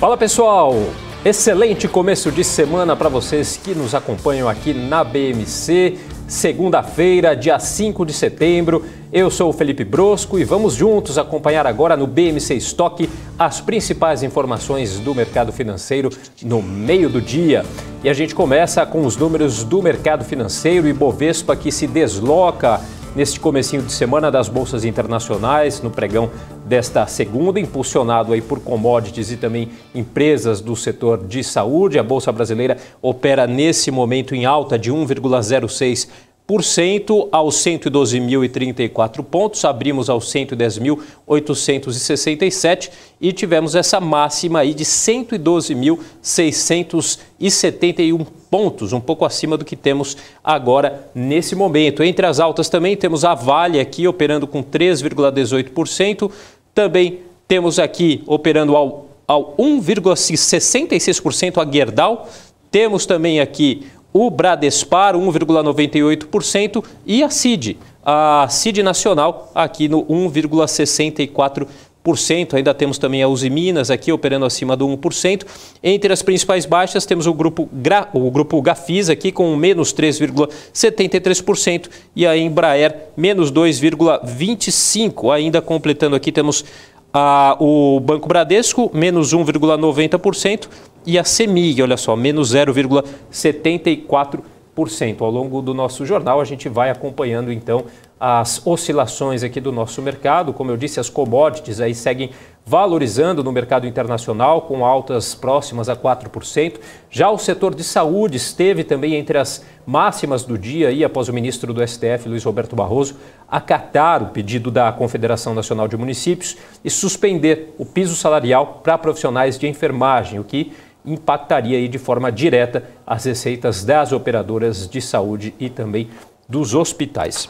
Fala pessoal, excelente começo de semana para vocês que nos acompanham aqui na BMC, segunda-feira, dia 5 de setembro. Eu sou o Felipe Brosco e vamos juntos acompanhar agora no BMC Stock as principais informações do mercado financeiro no meio do dia. E a gente começa com os números do mercado financeiro. Ibovespa que se desloca neste comecinho de semana das bolsas internacionais, no pregão desta segunda, impulsionado aí por commodities e também empresas do setor de saúde. A Bolsa Brasileira opera nesse momento em alta de 1,06% aos 112.034 pontos, abrimos aos 110.867 e tivemos essa máxima aí de 112.671 pontos, um pouco acima do que temos agora nesse momento. Entre as altas também temos a Vale aqui operando com 3,18%, também temos aqui operando ao 1,66% a Gerdau, temos também aqui o Bradespar, 1,98%, e a CID Nacional, aqui no 1,64%. Ainda temos também a Uzi Minas aqui operando acima do 1%. Entre as principais baixas temos o grupo Gafisa aqui com menos 3,73% e a Embraer menos 2,25%. Ainda completando aqui temos o Banco Bradesco menos 1,90%. E a CEMIG, olha só, menos 0,74%. Ao longo do nosso jornal, a gente vai acompanhando, então, as oscilações aqui do nosso mercado. Como eu disse, as commodities aí seguem valorizando no mercado internacional, com altas próximas a 4%. Já o setor de saúde esteve também entre as máximas do dia, aí, após o ministro do STF, Luiz Roberto Barroso, acatar o pedido da Confederação Nacional de Municípios e suspender o piso salarial para profissionais de enfermagem, o que impactaria aí de forma direta as receitas das operadoras de saúde e também dos hospitais.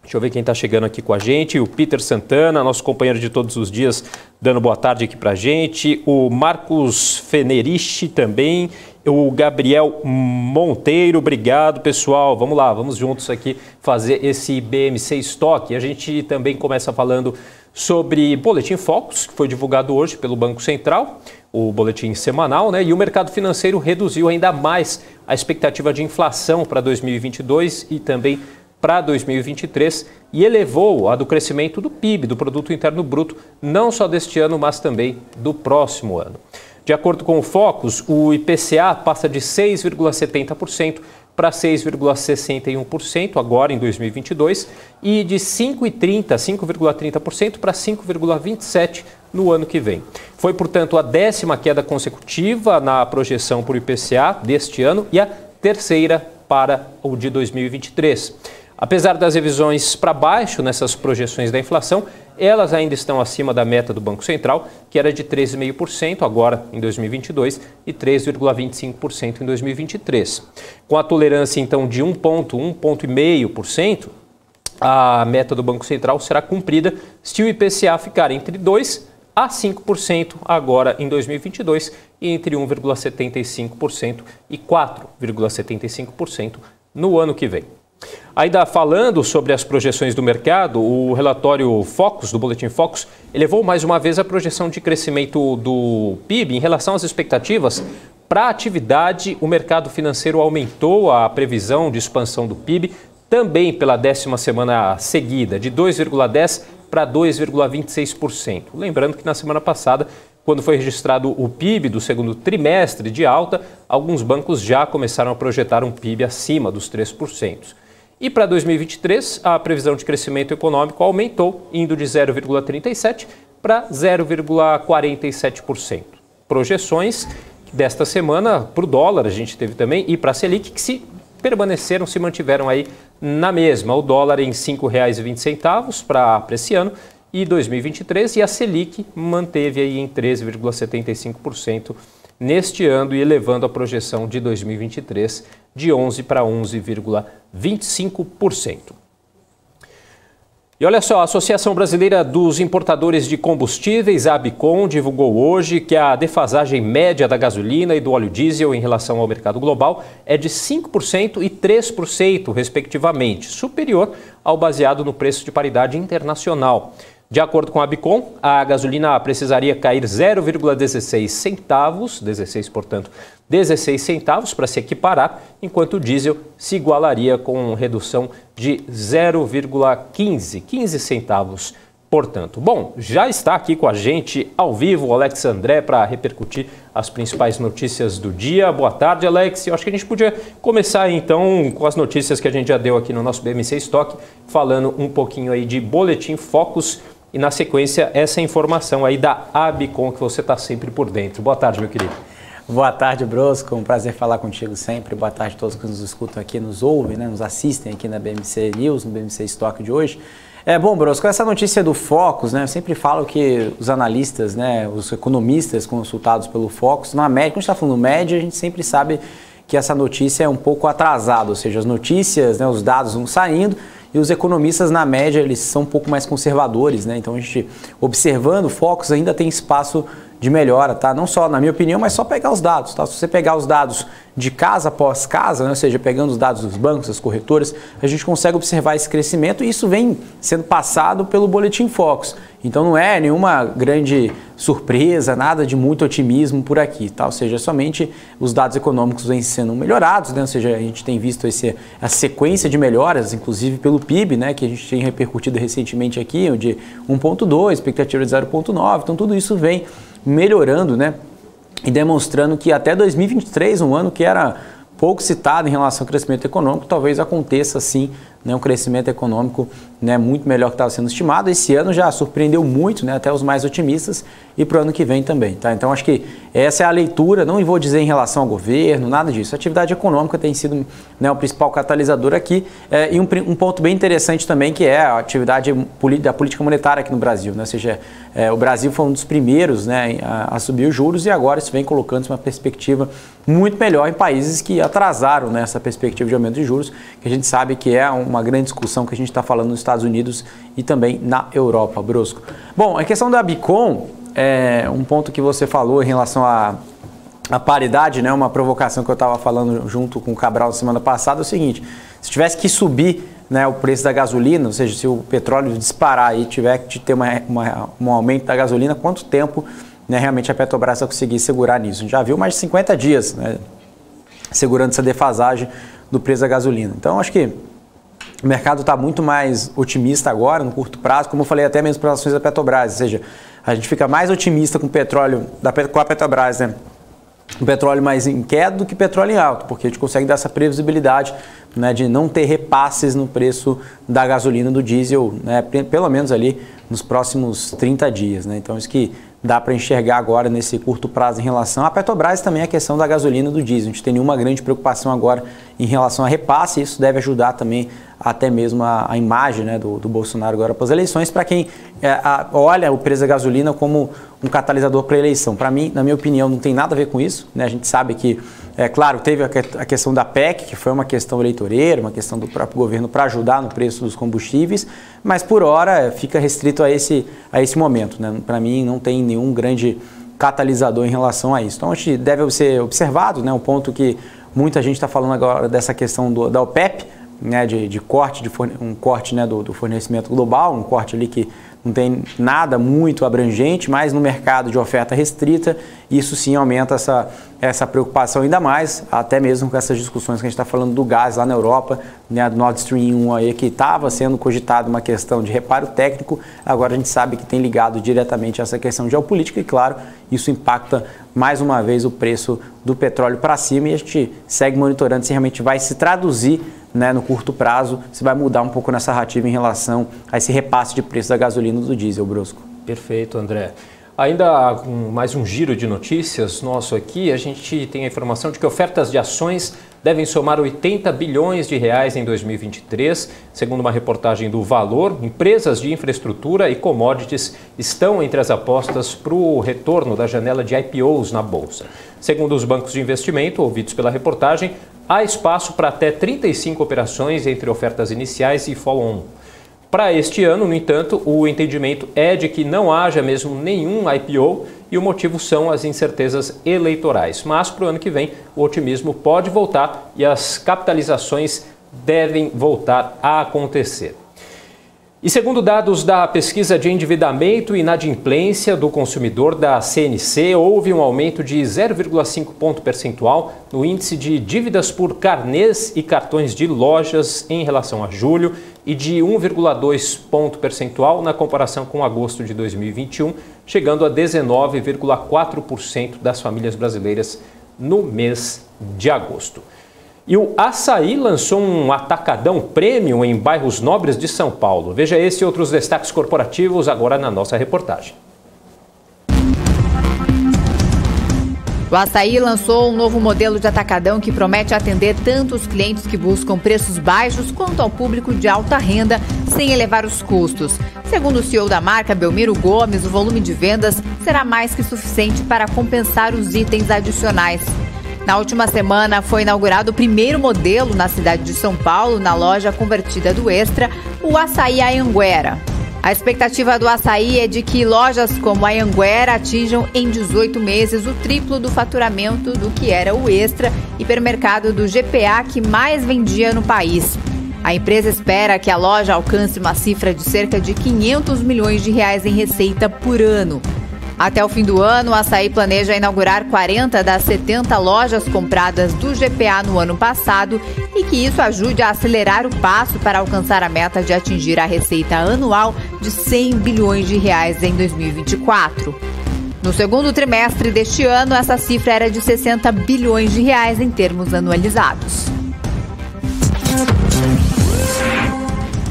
Deixa eu ver quem está chegando aqui com a gente. O Peter Santana, nosso companheiro de todos os dias, dando boa tarde aqui para a gente. O Marcos Feneriche também. O Gabriel Monteiro, obrigado pessoal. Vamos lá, vamos juntos aqui fazer esse BMC Stock. A gente também começa falando sobre Boletim Focus, que foi divulgado hoje pelo Banco Central, o boletim semanal, né? E o mercado financeiro reduziu ainda mais a expectativa de inflação para 2022 e também para 2023 e elevou a do crescimento do PIB, do Produto Interno Bruto, não só deste ano, mas também do próximo ano. De acordo com o Focus, o IPCA passa de 6,70% para 6,61% agora em 2022 e de 5,30% para 5,27% no ano que vem. Foi, portanto, a 10ª queda consecutiva na projeção por IPCA deste ano e a terceira para o de 2023. Apesar das revisões para baixo nessas projeções da inflação, elas ainda estão acima da meta do Banco Central, que era de 13,5% agora em 2022 e 3,25% em 2023. Com a tolerância, então, de 1,5%, a meta do Banco Central será cumprida se o IPCA ficar entre 2% a 5% agora em 2022 e entre 1,75% e 4,75% no ano que vem. Ainda falando sobre as projeções do mercado, o relatório Focus, do Boletim Focus, elevou mais uma vez a projeção de crescimento do PIB em relação às expectativas. Para a atividade, o mercado financeiro aumentou a previsão de expansão do PIB, também pela 10ª semana seguida, de 2,10% para 2,26%. Lembrando que na semana passada, quando foi registrado o PIB do segundo trimestre de alta, alguns bancos já começaram a projetar um PIB acima dos 3%. E para 2023, a previsão de crescimento econômico aumentou, indo de 0,37% para 0,47%. Projeções desta semana para o dólar a gente teve também e para a Selic que se mantiveram aí na mesma. O dólar em R$ 5,20 para esse ano e 2023 e a Selic manteve aí em 13,75% neste ano e elevando a projeção de 2023 de 11% para 11,25%. E olha só, a Associação Brasileira dos Importadores de Combustíveis, a ABICOM, divulgou hoje que a defasagem média da gasolina e do óleo diesel em relação ao mercado global é de 5% e 3%, respectivamente, superior ao baseado no preço de paridade internacional. De acordo com a Abicom, a gasolina precisaria cair 0,16 centavos, 16, portanto, 16 centavos para se equiparar, enquanto o diesel se igualaria com redução de 0,15 centavos, portanto. Bom, já está aqui com a gente ao vivo o Alex André para repercutir as principais notícias do dia. Boa tarde, Alex. Eu acho que a gente podia começar então com as notícias que a gente já deu aqui no nosso BMC Stock, falando um pouquinho aí de Boletim Focus e, na sequência, essa informação aí da Abicom, que você está sempre por dentro. Boa tarde, meu querido. Boa tarde, Brosco. Um prazer falar contigo sempre. Boa tarde a todos que nos escutam aqui, nos ouvem, né, nos assistem aqui na BMC News, no BMC Stock de hoje. Bom, Brosco, essa notícia do Focus, né, eu sempre falo que os analistas, né, os economistas consultados pelo Focus, na média, quando a gente está falando média, a gente sempre sabe que essa notícia é um pouco atrasada, ou seja, as notícias, né, os dados vão saindo, e os economistas, na média, eles são um pouco mais conservadores, né? Então, a gente, observando o Focus, ainda tem espaço de melhora, tá? Não só, na minha opinião, mas só pegar os dados, tá? Se você pegar os dados de casa após casa, né? Ou seja, pegando os dados dos bancos, das corretoras, a gente consegue observar esse crescimento e isso vem sendo passado pelo Boletim Focus. Então, não é nenhuma grande surpresa, nada de muito otimismo por aqui, tá? Ou seja, somente os dados econômicos vêm sendo melhorados, né? Ou seja, a gente tem visto a sequência de melhoras, inclusive pelo PIB, né? Que a gente tem repercutido recentemente aqui, de 1,2, expectativa de 0,9, então tudo isso vem melhorando, né? E demonstrando que até 2023, um ano que era pouco citado em relação ao crescimento econômico, talvez aconteça sim, né, um crescimento econômico, né, muito melhor que estava sendo estimado. Esse ano já surpreendeu muito, né, até os mais otimistas, e para o ano que vem também. Tá? Então acho que essa é a leitura, não vou dizer em relação ao governo, nada disso. A atividade econômica tem sido, né, o principal catalisador aqui, e um ponto bem interessante também, que é a atividade da política monetária aqui no Brasil. Né? Ou seja, o Brasil foi um dos primeiros, né, a subir os juros, e agora isso vem colocando uma perspectiva muito melhor em países que atrasaram, né, essa perspectiva de aumento de juros, que a gente sabe que é uma grande discussão que a gente está falando nos Estados Unidos e também na Europa, Brosco. Bom, a questão da Abicom, um ponto que você falou em relação à paridade, né, uma provocação que eu estava falando junto com o Cabral na semana passada, é o seguinte: se tivesse que subir, né, o preço da gasolina, ou seja, se o petróleo disparar e tiver que ter um aumento da gasolina, quanto tempo, né, realmente a Petrobras vai conseguir segurar nisso? A gente já viu mais de 50 dias, né, segurando essa defasagem do preço da gasolina. Então, acho que o mercado está muito mais otimista agora, no curto prazo, como eu falei até mesmo para as ações da Petrobras, ou seja, a gente fica mais otimista com o petróleo, com a Petrobras, né? O petróleo mais em queda do que petróleo em alto, porque a gente consegue dar essa previsibilidade, né, de não ter repasses no preço da gasolina, do diesel, né, pelo menos ali nos próximos 30 dias. Né? Então, isso que dá para enxergar agora nesse curto prazo em relação à Petrobras, também a questão da gasolina e do diesel. A gente tem nenhuma grande preocupação agora em relação a repasse, e isso deve ajudar também até mesmo a imagem, né, do Bolsonaro agora para as eleições, para quem olha o preço da gasolina como um catalisador para a eleição. Para mim, na minha opinião, não tem nada a ver com isso. Né? A gente sabe que, claro, teve a questão da PEC, que foi uma questão eleitoreira, uma questão do próprio governo para ajudar no preço dos combustíveis, mas por hora fica restrito a esse momento. Né? Para mim, não tem nenhum grande catalisador em relação a isso. Então, a gente deve ser observado, né, um ponto que muita gente está falando agora dessa questão da OPEP, né, de corte, um corte, né, do fornecimento global, um corte ali que não tem nada muito abrangente, mas no mercado de oferta restrita, isso sim aumenta essa preocupação ainda mais, até mesmo com essas discussões que a gente está falando do gás lá na Europa, né, do Nord Stream 1 aí, que estava sendo cogitado uma questão de reparo técnico, agora a gente sabe que tem ligado diretamente a essa questão geopolítica e, claro, isso impacta mais uma vez o preço do petróleo para cima, e a gente segue monitorando se realmente vai se traduzir, né, no curto prazo, se vai mudar um pouco nessa narrativa em relação a esse repasse de preço da gasolina e do diesel, Brosco. Perfeito, André. Ainda mais um giro de notícias nosso aqui, a gente tem a informação de que ofertas de ações devem somar 80 bilhões de reais em 2023. Segundo uma reportagem do Valor, empresas de infraestrutura e commodities estão entre as apostas para o retorno da janela de IPOs na Bolsa. Segundo os bancos de investimento ouvidos pela reportagem, há espaço para até 35 operações entre ofertas iniciais e follow-on. Para este ano, no entanto, o entendimento é de que não haja mesmo nenhum IPO e o motivo são as incertezas eleitorais. Mas para o ano que vem, o otimismo pode voltar e as capitalizações devem voltar a acontecer. E segundo dados da pesquisa de endividamento e inadimplência do consumidor da CNC, houve um aumento de 0,5 ponto percentual no índice de dívidas por carnês e cartões de lojas em relação a julho e de 1,2 ponto percentual na comparação com agosto de 2021, chegando a 19,4% das famílias brasileiras no mês de agosto. E o Açaí lançou um atacadão premium em bairros nobres de São Paulo. Veja esse e outros destaques corporativos agora na nossa reportagem. O Açaí lançou um novo modelo de atacadão que promete atender tanto os clientes que buscam preços baixos quanto ao público de alta renda, sem elevar os custos. Segundo o CEO da marca, Belmiro Gomes, o volume de vendas será mais que suficiente para compensar os itens adicionais. Na última semana, foi inaugurado o primeiro modelo na cidade de São Paulo, na loja convertida do Extra, o Açaí Anhanguera. A expectativa do Açaí é de que lojas como a Anhanguera atinjam em 18 meses o triplo do faturamento do que era o Extra, hipermercado do GPA que mais vendia no país. A empresa espera que a loja alcance uma cifra de cerca de 500 milhões de reais em receita por ano. Até o fim do ano, o Açaí planeja inaugurar 40 das 70 lojas compradas do GPA no ano passado e que isso ajude a acelerar o passo para alcançar a meta de atingir a receita anual de 100 bilhões de reais em 2024. No segundo trimestre deste ano, essa cifra era de 60 bilhões de reais em termos anualizados.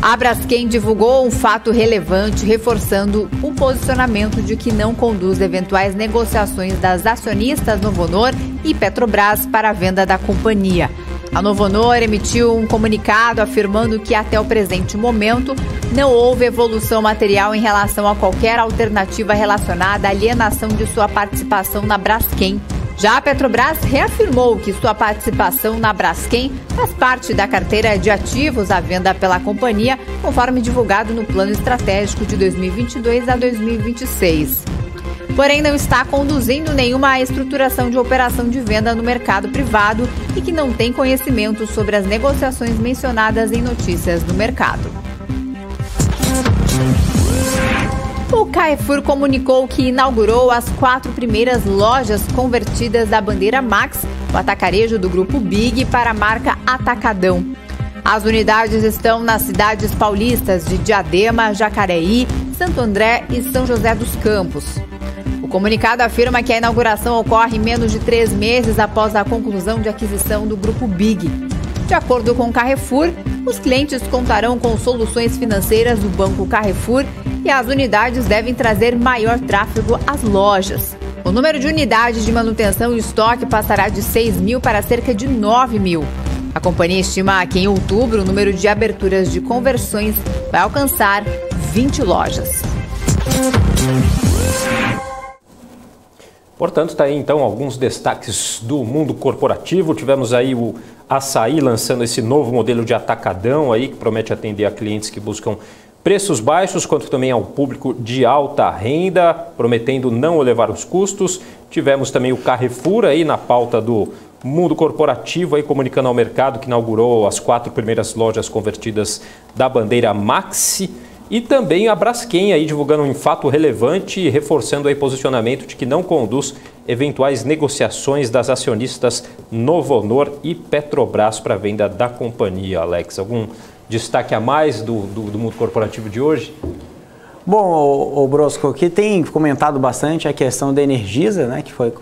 A Braskem divulgou um fato relevante, reforçando o posicionamento de que não conduz eventuais negociações das acionistas Novonor e Petrobras para a venda da companhia. A Novonor emitiu um comunicado afirmando que até o presente momento não houve evolução material em relação a qualquer alternativa relacionada à alienação de sua participação na Braskem. Já a Petrobras reafirmou que sua participação na Braskem faz parte da carteira de ativos à venda pela companhia, conforme divulgado no Plano Estratégico de 2022 a 2026. Porém, não está conduzindo nenhuma estruturação de operação de venda no mercado privado e que não tem conhecimento sobre as negociações mencionadas em notícias do mercado. O Carrefour comunicou que inaugurou as 4 primeiras lojas convertidas da bandeira Max, o atacarejo do Grupo Big, para a marca Atacadão. As unidades estão nas cidades paulistas de Diadema, Jacareí, Santo André e São José dos Campos. O comunicado afirma que a inauguração ocorre menos de 3 meses após a conclusão de aquisição do Grupo Big. De acordo com o Carrefour, os clientes contarão com soluções financeiras do Banco Carrefour e as unidades devem trazer maior tráfego às lojas. O número de unidades de manutenção e estoque passará de 6 mil para cerca de 9 mil. A companhia estima que em outubro o número de aberturas de conversões vai alcançar 20 lojas. Portanto, está aí então alguns destaques do mundo corporativo. Tivemos aí o Açaí lançando esse novo modelo de atacadão aí, que promete atender a clientes que buscam preços baixos, quanto também ao público de alta renda, prometendo não elevar os custos. Tivemos também o Carrefour aí na pauta do mundo corporativo, aí comunicando ao mercado que inaugurou as 4 primeiras lojas convertidas da bandeira Maxi. E também a Braskem aí divulgando um fato relevante e reforçando aí posicionamento de que não conduz eventuais negociações das acionistas Novonor e Petrobras para a venda da companhia. Alex, algum destaque a mais do mundo corporativo de hoje? Bom, o Brosco, o que tem comentado bastante é a questão da Energisa, né, que foi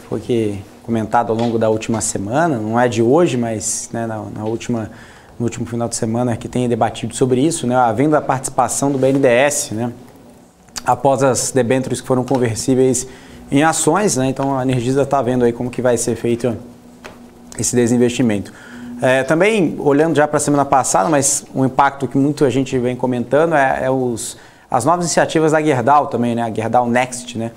comentado ao longo da última semana, não é de hoje, mas né, no último final de semana que tem debatido sobre isso, né, a venda da participação do BNDES, né, após as debêntures que foram conversíveis em ações, né, então a Energisa está vendo aí como que vai ser feito esse desinvestimento. Também, olhando já para a semana passada, mas um impacto que muita gente vem comentando as novas iniciativas da Gerdau também, né, a Gerdau Next, né,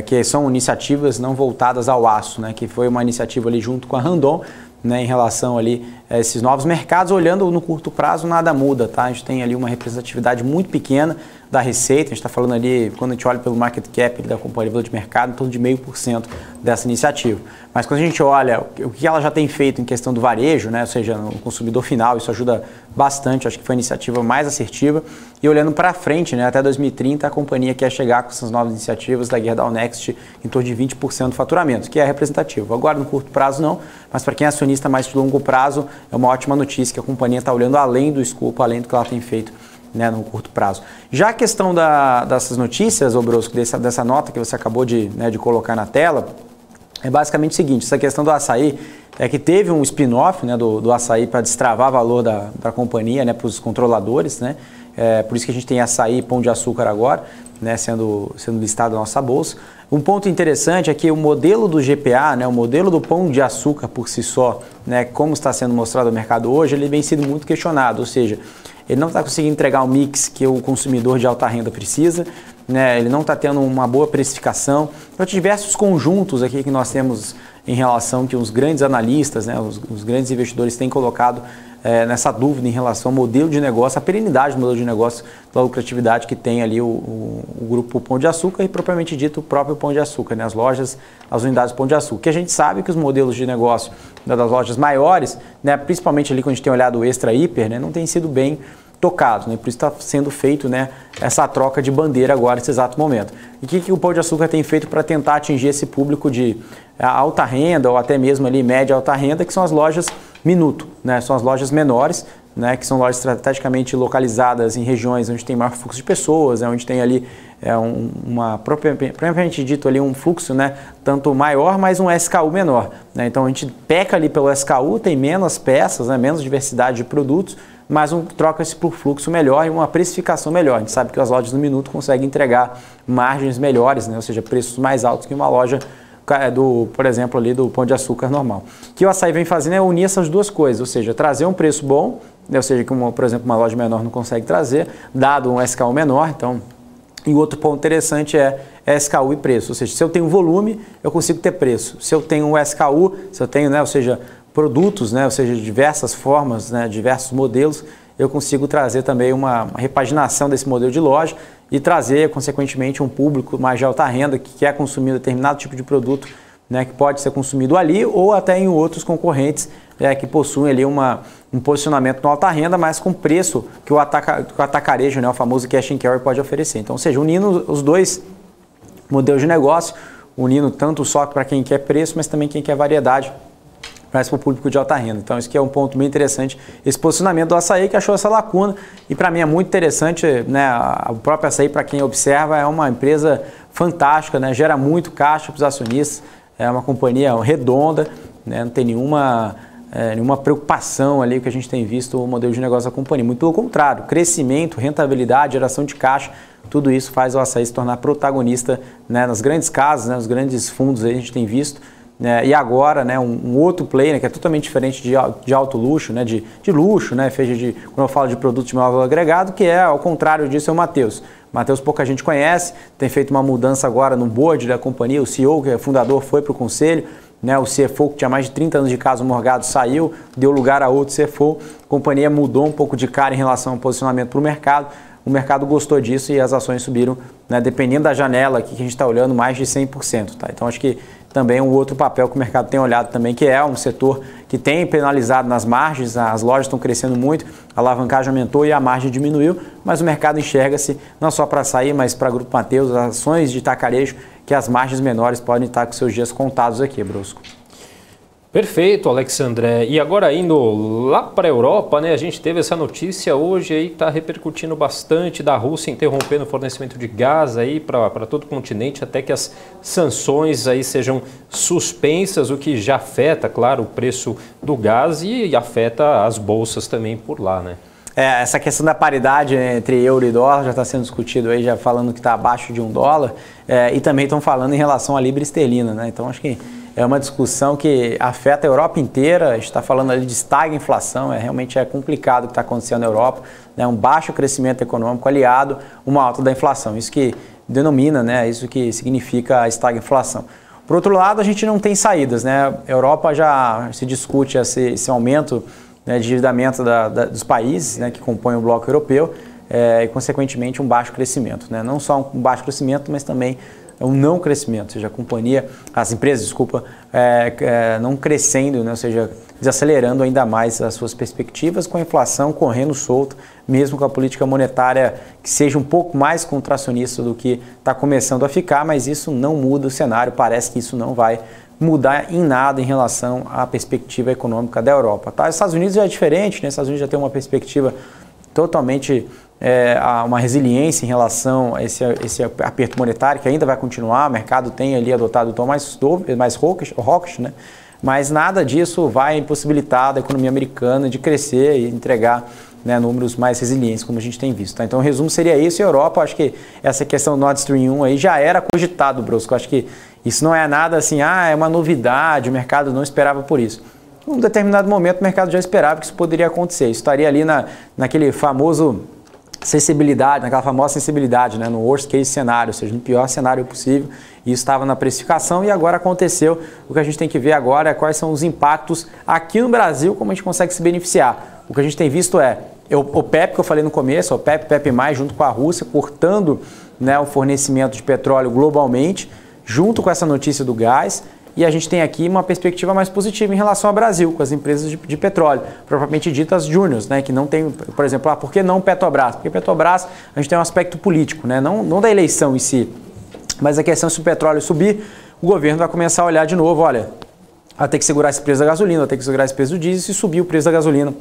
que são iniciativas não voltadas ao aço, né, que foi uma iniciativa ali junto com a Randon, né, em relação ali a esses novos mercados. Olhando no curto prazo, nada muda, tá? A gente tem ali uma representatividade muito pequena da receita, a gente está falando ali, quando a gente olha pelo market cap da companhia, valor de mercado, em torno de 0,5% dessa iniciativa. Mas quando a gente olha o que ela já tem feito em questão do varejo, né, ou seja, no consumidor final, isso ajuda bastante, acho que foi a iniciativa mais assertiva. E olhando para frente, né, até 2030, a companhia quer chegar com essas novas iniciativas da Gerdau Next em torno de 20% do faturamento, que é representativo. Agora, no curto prazo, não, mas para quem é acionista mais de longo prazo, é uma ótima notícia que a companhia está olhando além do escopo, além do que ela tem feito, né, no curto prazo. Já a questão dessas notícias, ô Brosco, dessa nota que você acabou de colocar na tela, é basicamente o seguinte: essa questão do açaí é que teve um spin-off, né, do açaí para destravar valor da companhia, né, para os controladores, né? Por isso que a gente tem açaí e Pão de Açúcar agora, né, sendo listado na nossa bolsa. Um ponto interessante é que o modelo do GPA, né, o modelo do Pão de Açúcar por si só, né, como está sendo mostrado no mercado hoje, ele vem sendo muito questionado, ou seja, ele não está conseguindo entregar o mix que o consumidor de alta renda precisa, né, ele não está tendo uma boa precificação. Então, diversos conjuntos aqui que nós temos em relação que os grandes analistas, né, os grandes investidores têm colocado nessa dúvida em relação ao modelo de negócio, a perenidade do modelo de negócio, da lucratividade que tem ali o grupo Pão de Açúcar e, propriamente dito, o próprio Pão de Açúcar, né, as lojas, as unidades Pão de Açúcar. Que a gente sabe que os modelos de negócio das lojas maiores, né, principalmente ali quando a gente tem olhado o Extra Hiper, né, não tem sido bem tocados, né? Por isso está sendo feito, né, essa troca de bandeira agora, nesse exato momento. E o que o Pão de Açúcar tem feito para tentar atingir esse público de alta renda ou até mesmo ali média alta renda, que são as lojas minuto, né? São as lojas menores, né, que são lojas estrategicamente localizadas em regiões onde tem maior fluxo de pessoas, onde tem ali propriamente dito ali um fluxo, né, tanto maior, mas um SKU menor, né? Então a gente peca ali pelo SKU, tem menos peças, né, menos diversidade de produtos, mas troca-se por fluxo melhor e uma precificação melhor. A gente sabe que as lojas no minuto conseguem entregar margens melhores, né, ou seja, preços mais altos que uma loja por exemplo, ali do Pão de Açúcar normal. O que o açaí vem fazendo é unir essas duas coisas, ou seja, trazer um preço bom, ou seja, que, por exemplo, uma loja menor não consegue trazer, dado um SKU menor. Então, e outro ponto interessante é SKU e preço, ou seja, se eu tenho volume, eu consigo ter preço. Se eu tenho um SKU, se eu tenho, né, ou seja, produtos, né, ou seja, diversas formas, né, diversos modelos, eu consigo trazer também uma repaginação desse modelo de loja e trazer, consequentemente, um público mais de alta renda que quer consumir determinado tipo de produto, né, que pode ser consumido ali ou até em outros concorrentes que possuem ali um posicionamento no alta renda, mas com preço que o atacarejo, né, o famoso cash and carry, pode oferecer. Então, ou seja, unindo os dois modelos de negócio, unindo tanto só para quem quer preço, mas também quem quer variedade, para o público de alta renda. Então, isso que é um ponto bem interessante, esse posicionamento do açaí que achou essa lacuna, e para mim é muito interessante, né, o próprio açaí, para quem observa, é uma empresa fantástica, né, gera muito caixa para os acionistas, é uma companhia redonda, né, não tem nenhuma preocupação ali que a gente tem visto o modelo de negócio da companhia, muito pelo contrário, crescimento, rentabilidade, geração de caixa, tudo isso faz o açaí se tornar protagonista, né, nas grandes casas, né, nos grandes fundos aí a gente tem visto. E agora, né, um outro player, né, que é totalmente diferente de alto luxo, né, de luxo, né, quando eu falo de produto de maior valor agregado, que é ao contrário disso, é o Matheus. Matheus pouca gente conhece, tem feito uma mudança agora no board da companhia, o CEO, que é fundador, foi para o conselho, né, o CFO, que tinha mais de 30 anos de caso morgado, saiu, deu lugar a outro CFO, a companhia mudou um pouco de cara em relação ao posicionamento para o mercado gostou disso e as ações subiram, né, dependendo da janela aqui que a gente está olhando, mais de 100%. Tá? Então, acho que também um outro papel que o mercado tem olhado também, que é um setor que tem penalizado nas margens, as lojas estão crescendo muito, a alavancagem aumentou e a margem diminuiu, mas o mercado enxerga-se, não só para açaí, mas para Grupo Matheus, as ações de atacarejo, que as margens menores podem estar com seus dias contados aqui, Brosco. Perfeito, Alexandre. E agora indo lá para a Europa, né, a gente teve essa notícia hoje aí que está repercutindo bastante da Rússia interrompendo o fornecimento de gás aí para todo o continente, até que as sanções aí sejam suspensas, o que já afeta, claro, o preço do gás e afeta as bolsas também por lá, né? Essa questão da paridade entre euro e dólar já está sendo discutido aí, já falando que está abaixo de $1, e também estão falando em relação à libra esterlina, né? Então acho que é uma discussão que afeta a Europa inteira, a gente está falando ali de estagflação, realmente é complicado o que está acontecendo na Europa, né? Um baixo crescimento econômico aliado a uma alta da inflação, isso que denomina, né? Isso que significa a estagflação. Por outro lado, a gente não tem saídas, né? A Europa já se discute esse aumento, né, de endividamento dos países, né, que compõem o bloco europeu. e, consequentemente, um baixo crescimento, né? Não só um baixo crescimento, mas também um não crescimento, ou seja, as empresas, não crescendo, né? Ou seja, desacelerando ainda mais as suas perspectivas, com a inflação correndo solto, mesmo com a política monetária que seja um pouco mais contracionista do que está começando a ficar, mas isso não muda o cenário, parece que isso não vai mudar em nada em relação à perspectiva econômica da Europa. Tá? Os Estados Unidos já é diferente, né? Os Estados Unidos já tem uma perspectiva totalmente, uma resiliência em relação a esse aperto monetário, que ainda vai continuar, o mercado tem ali adotado o tom mais hawkish, né? Mas nada disso vai impossibilitar a economia americana de crescer e entregar, né, números mais resilientes, como a gente tem visto. Tá? Então, o resumo seria isso. E a Europa, acho que essa questão do Nord Stream 1 aí já era cogitado, Brusco. Acho que isso não é nada assim, é uma novidade, o mercado não esperava por isso. Em um determinado momento, o mercado já esperava que isso poderia acontecer. Isso estaria ali naquele famoso naquela famosa sensibilidade, né, no worst case cenário, ou seja, no pior cenário possível. Isso estava na precificação e agora aconteceu. O que a gente tem que ver agora é quais são os impactos aqui no Brasil, como a gente consegue se beneficiar. O que a gente tem visto o OPEP, que eu falei no começo, OPEP, PEP+, junto com a Rússia, cortando, né, o fornecimento de petróleo globalmente, junto com essa notícia do gás. E a gente tem aqui uma perspectiva mais positiva em relação ao Brasil, com as empresas de petróleo, propriamente ditas júniors, né, que não tem, por exemplo, por que não Petrobras? Porque Petrobras, a gente tem um aspecto político, né, não da eleição em si, mas a questão se o petróleo subir, o governo vai começar a olhar de novo, olha, vai ter que segurar esse preço da gasolina, vai ter que segurar esse preço do diesel, se subir o preço da gasolina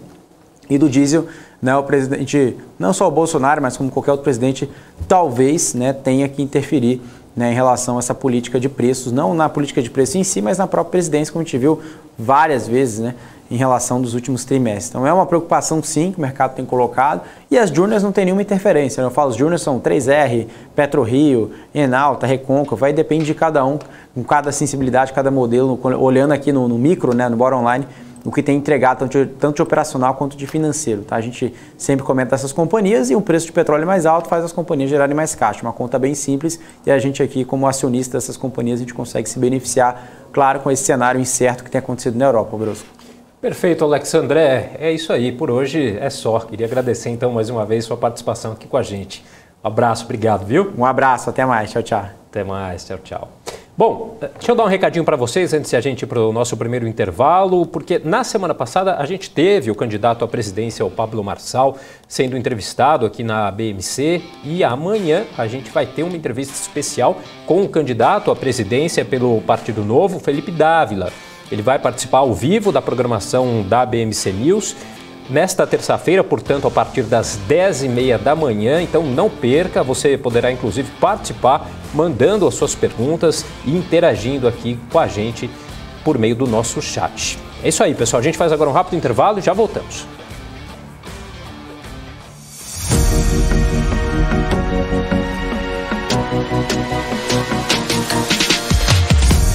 e do diesel, né, o presidente, não só o Bolsonaro, mas como qualquer outro presidente, talvez, né, tenha que interferir, né, em relação a essa política de preços, não na política de preço em si, mas na própria presidência, como a gente viu várias vezes, né, em relação dos últimos trimestres. Então é uma preocupação sim que o mercado tem colocado e as júniors não tem nenhuma interferência. Eu falo, os júniors são 3R, PetroRio, Enalta, Recôncavo, vai depender de cada um, com cada sensibilidade, cada modelo, olhando aqui no micro, né, no bottom line, o que tem entregado tanto de operacional quanto de financeiro. Tá? A gente sempre comenta essas companhias e o preço de petróleo mais alto faz as companhias gerarem mais caixa. Uma conta bem simples e a gente aqui, como acionista dessas companhias, a gente consegue se beneficiar, claro, com esse cenário incerto que tem acontecido na Europa, Brusco. Perfeito, Alexandre. É isso aí. Por hoje é só. Queria agradecer então mais uma vez sua participação aqui com a gente. Um abraço, obrigado, viu? Um abraço, até mais. Tchau, tchau. Até mais, tchau, tchau. Bom, deixa eu dar um recadinho para vocês antes de a gente ir para o nosso primeiro intervalo, porque na semana passada a gente teve o candidato à presidência, o Pablo Marçal, sendo entrevistado aqui na BMC e amanhã a gente vai ter uma entrevista especial com o candidato à presidência pelo Partido Novo, Felipe Dávila. Ele vai participar ao vivo da programação da BMC News nesta terça-feira, portanto, a partir das 10h30 da manhã. Então não perca, você poderá inclusive participar mandando as suas perguntas e interagindo aqui com a gente por meio do nosso chat. É isso aí, pessoal. A gente faz agora um rápido intervalo e já voltamos.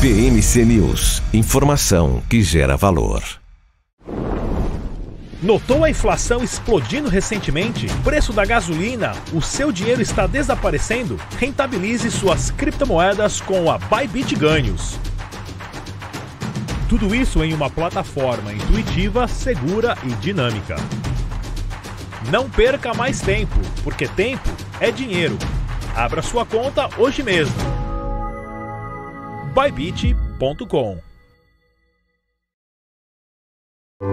BMC News, informação que gera valor. Notou a inflação explodindo recentemente? Preço da gasolina? O seu dinheiro está desaparecendo? Rentabilize suas criptomoedas com a Bybit Ganhos. Tudo isso em uma plataforma intuitiva, segura e dinâmica. Não perca mais tempo, porque tempo é dinheiro. Abra sua conta hoje mesmo. Bybit.com.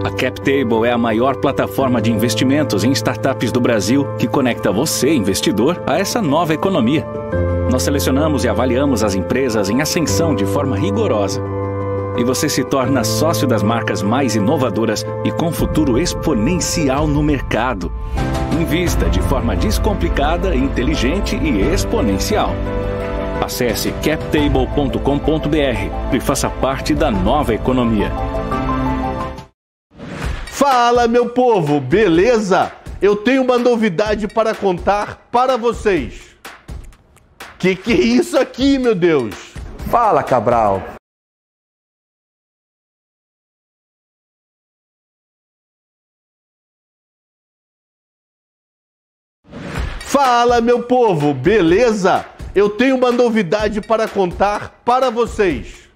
A CapTable é a maior plataforma de investimentos em startups do Brasil que conecta você, investidor, a essa nova economia. Nós selecionamos e avaliamos as empresas em ascensão de forma rigorosa. E você se torna sócio das marcas mais inovadoras e com futuro exponencial no mercado. Invista de forma descomplicada, inteligente e exponencial. Acesse captable.com.br e faça parte da nova economia. Fala, meu povo, beleza? Eu tenho uma novidade para contar para vocês. Que é isso aqui, meu Deus? Fala, Cabral. Fala, meu povo, beleza? Eu tenho uma novidade para contar para vocês.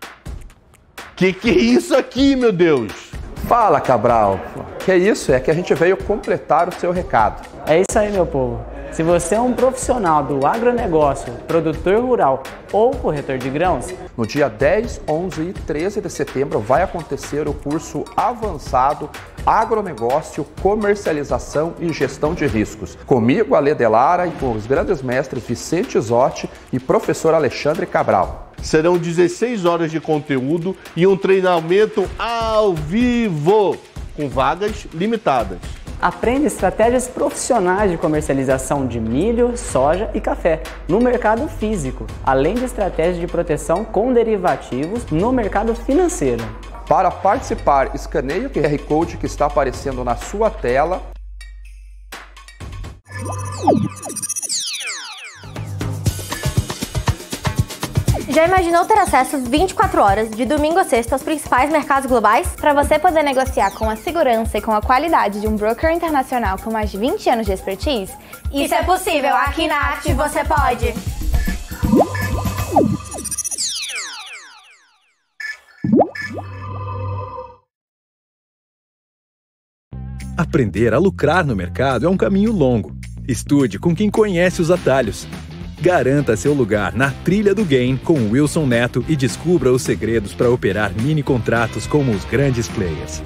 Que é isso aqui, meu Deus? Fala, Cabral. Que é isso? É que a gente veio completar o seu recado. É isso aí, meu povo. Se você é um profissional do agronegócio, produtor rural ou corretor de grãos, no dia 10, 11 e 13 de setembro vai acontecer o curso avançado Agronegócio, Comercialização e Gestão de Riscos. Comigo, Ale Delara, e com os grandes mestres Vicente Zotti e professor Alexandre Cabral. Serão 16 horas de conteúdo e um treinamento ao vivo, com vagas limitadas. aprenda estratégias profissionais de comercialização de milho, soja e café no mercado físico, além de estratégias de proteção com derivativos no mercado financeiro. Para participar, escaneie o QR Code que está aparecendo na sua tela. Já imaginou ter acesso 24 horas, de domingo a sexta, aos principais mercados globais? Para você poder negociar com a segurança e com a qualidade de um broker internacional com mais de 20 anos de expertise? Isso é possível, aqui na Act você pode! Aprender a lucrar no mercado é um caminho longo. Estude com quem conhece os atalhos. Garanta seu lugar na trilha do game com o Wilson Neto e descubra os segredos para operar mini contratos como os grandes players.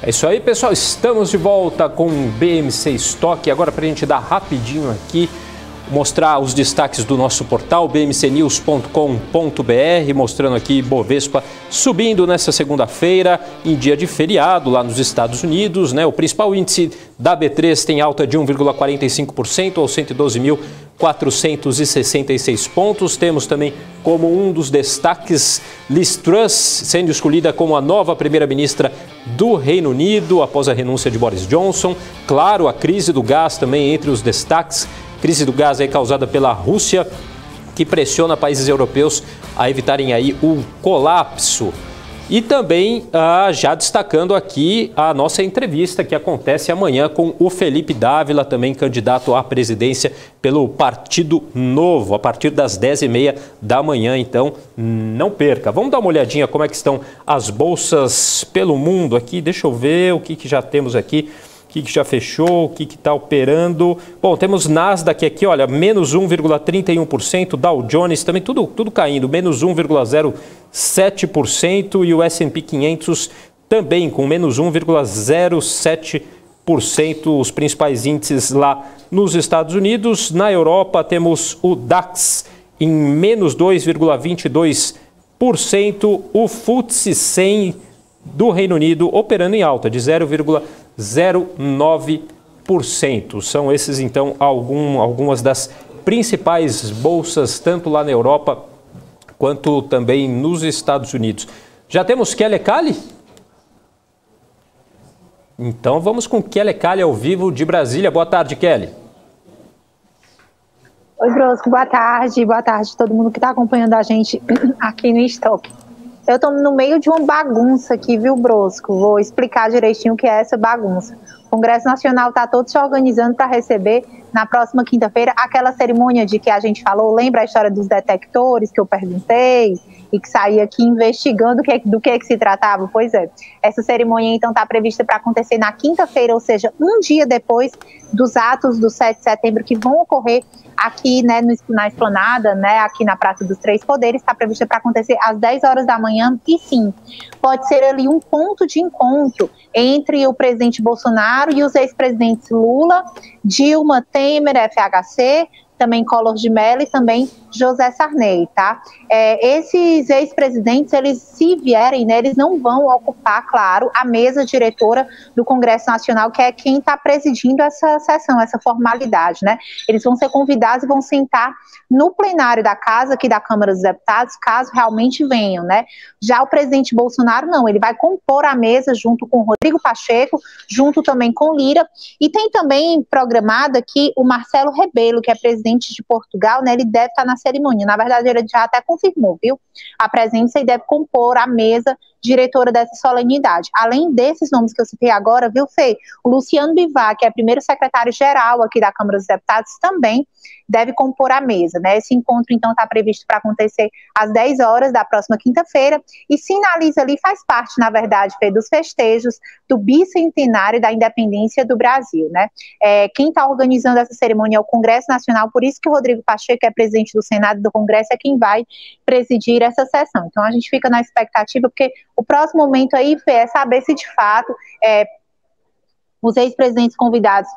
É isso aí, pessoal. Estamos de volta com o BMC Stock. Agora, para a gente dar rapidinho aqui, mostrar os destaques do nosso portal bmcnews.com.br, mostrando aqui Bovespa subindo nessa segunda-feira, em dia de feriado lá nos Estados Unidos, né? O principal índice da B3 tem alta de 1,45% aos 112.466 pontos. Temos também como um dos destaques Liz Truss sendo escolhida como a nova primeira-ministra do Reino Unido após a renúncia de Boris Johnson. Claro, a crise do gás também entre os destaques. Crise do gás aí causada pela Rússia, que pressiona países europeus a evitarem aí o colapso. E também, já destacando aqui a nossa entrevista que acontece amanhã com o Felipe Dávila, também candidato à presidência pelo Partido Novo, a partir das 10h30 da manhã, então não perca. Vamos dar uma olhadinha como é que estão as bolsas pelo mundo aqui, deixa eu ver o que já temos aqui. O que já fechou, o que está operando. Bom, temos Nasdaq aqui, olha, menos 1,31%, Dow Jones também, tudo caindo, menos 1,07%, e o S&P 500 também com menos 1,07%, os principais índices lá nos Estados Unidos. Na Europa temos o DAX em menos 2,22%, o FTSE 100 do Reino Unido operando em alta de 0,09%. São esses, então, algumas das principais bolsas, tanto lá na Europa quanto também nos Estados Unidos. Já temos Kelly Cali? Então vamos com Kelly Cali ao vivo de Brasília. Boa tarde, Kelly. Oi, Brosco. Boa tarde a todo mundo que está acompanhando a gente aqui no Stock. Eu estou no meio de uma bagunça aqui, viu, Brosco? Vou explicar direitinho o que é essa bagunça. O Congresso Nacional está todo se organizando para receber, na próxima quinta-feira, aquela cerimônia de que a gente falou. Lembra a história dos detectores que eu perguntei e que saí aqui investigando do que se tratava? Pois é, essa cerimônia então está prevista para acontecer na quinta-feira, ou seja, um dia depois dos atos do 7 de setembro que vão ocorrer aqui, né, na esplanada, né, aqui na Praça dos Três Poderes. Está prevista para acontecer às 10 horas da manhã, e sim, pode ser ali um ponto de encontro entre o presidente Bolsonaro e os ex-presidentes Lula, Dilma, Temer, FHC, também Collor de Mello e também José Sarney, tá? Esses ex-presidentes, eles, se vierem, né, eles não vão ocupar, claro, a mesa diretora do Congresso Nacional, que é quem está presidindo essa sessão, essa formalidade, né? Eles vão ser convidados e vão sentar no plenário da casa, aqui da Câmara dos Deputados, caso realmente venham, né? Já o presidente Bolsonaro, não, ele vai compor a mesa junto com Rodrigo Pacheco, junto também com Lira, e tem também programado aqui o Marcelo Rebelo, que é presidente de Portugal, né? Ele deve estar na cerimônia. Na verdade, ele já até confirmou, viu, a presença, e deve compor a mesa diretora dessa solenidade. Além desses nomes que eu citei agora, viu, Fê? O Luciano Bivar, que é primeiro secretário-geral aqui da Câmara dos Deputados, também deve compor a mesa, né? Esse encontro, então, está previsto para acontecer às 10 horas da próxima quinta-feira e sinaliza ali, faz parte, na verdade, Fê, dos festejos do bicentenário da independência do Brasil, né? Quem está organizando essa cerimônia é o Congresso Nacional, por isso que o Rodrigo Pacheco, que é presidente do Senado e do Congresso, é quem vai presidir essa sessão. Então, a gente fica na expectativa, porque o próximo momento aí, Fê, é saber se, de fato, os ex-presidentes convidados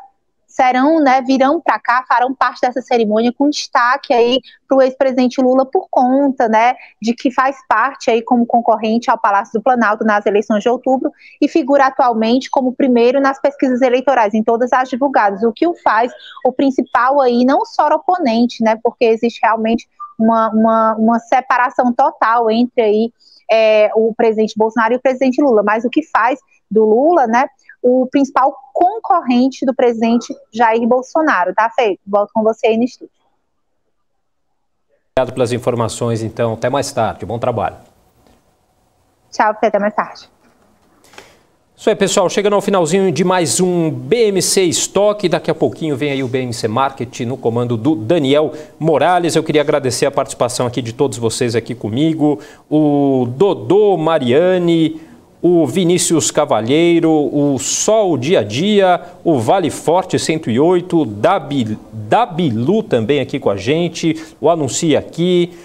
serão, né, virão para cá, farão parte dessa cerimônia com destaque aí para o ex-presidente Lula por conta, né, de que faz parte aí como concorrente ao Palácio do Planalto nas eleições de outubro e figura atualmente como primeiro nas pesquisas eleitorais, em todas as divulgadas, o que o faz o principal aí, não só oponente, né, porque existe realmente uma separação total entre aí o presidente Bolsonaro e o presidente Lula, mas o que faz do Lula, né, o principal concorrente do presidente Jair Bolsonaro, tá, Fê? Volto com você aí no estúdio. Obrigado pelas informações, então. Até mais tarde. Bom trabalho. Tchau, Fê. Até mais tarde. Isso aí, pessoal. Chegando ao finalzinho de mais um BMC Estoque. Daqui a pouquinho vem aí o BMC Market no comando do Daniel Morales. Eu queria agradecer a participação aqui de todos vocês aqui comigo. O Dodô Mariane, o Vinícius Cavalheiro, o Sol Dia a Dia, o Vale Forte 108, Dabilu também aqui com a gente, o Anuncia Aqui,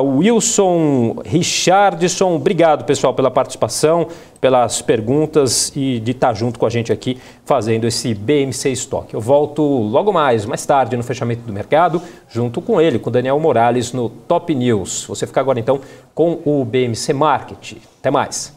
o Wilson Richardson. Obrigado, pessoal, pela participação, pelas perguntas e de estar junto com a gente aqui fazendo esse BMC Estoque. Eu volto logo mais tarde no fechamento do mercado, junto com ele, com o Daniel Morales no Top News. Você fica agora então com o BMC Market. Até mais.